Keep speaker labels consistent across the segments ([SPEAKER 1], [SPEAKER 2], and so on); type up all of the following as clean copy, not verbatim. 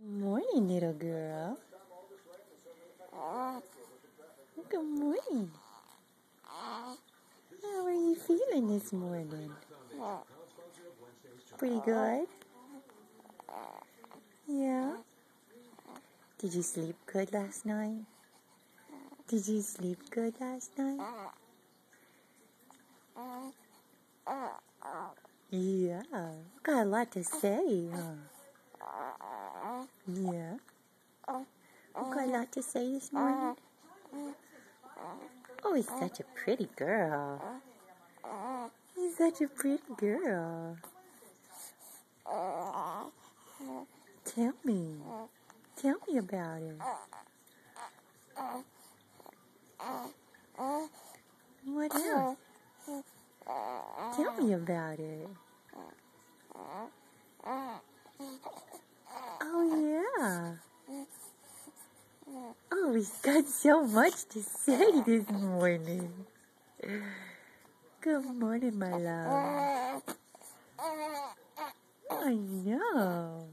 [SPEAKER 1] Morning, little girl. Good morning. How are you feeling this morning? Pretty good? Yeah? Did you sleep good last night? Did you sleep good last night? Yeah. Got a lot to say, huh? Yeah. Got a lot to say this morning? Oh, he's such a pretty girl. He's such a pretty girl. Tell me. Tell me about it. What else? Tell me about it. Oh, yeah. Oh, he's got so much to say this morning. Good morning, my love. I know.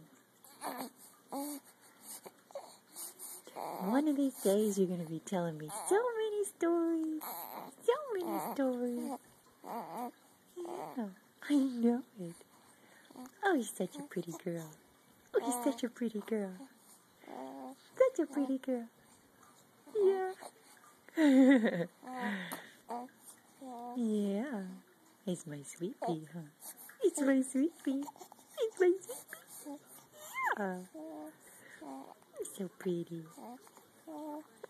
[SPEAKER 1] One of these days you're going to be telling me so many stories. So many stories. Yeah, I know it. Oh, he's such a pretty girl. Oh, he's such a pretty girl. Such a pretty girl. Yeah. Yeah. He's my sweetie, huh? He's my sweetie. He's my sweetie. Yeah. He's so pretty.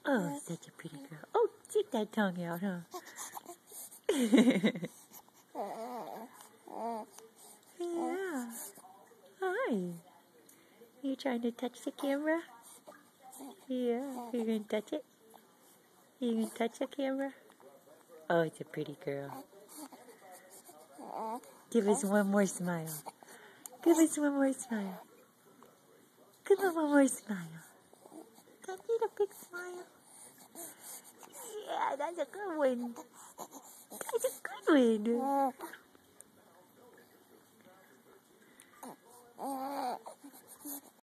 [SPEAKER 1] Oh, such a pretty girl. Oh, stick that tongue out, huh? Yeah. Hi. You trying to touch the camera? Yeah. You gonna touch it? You gonna touch the camera? Oh, it's a pretty girl. Give us one more smile. Give us one more smile. Give us one more smile. Don't need a big smile. Yeah, that's a good one. That's a good one.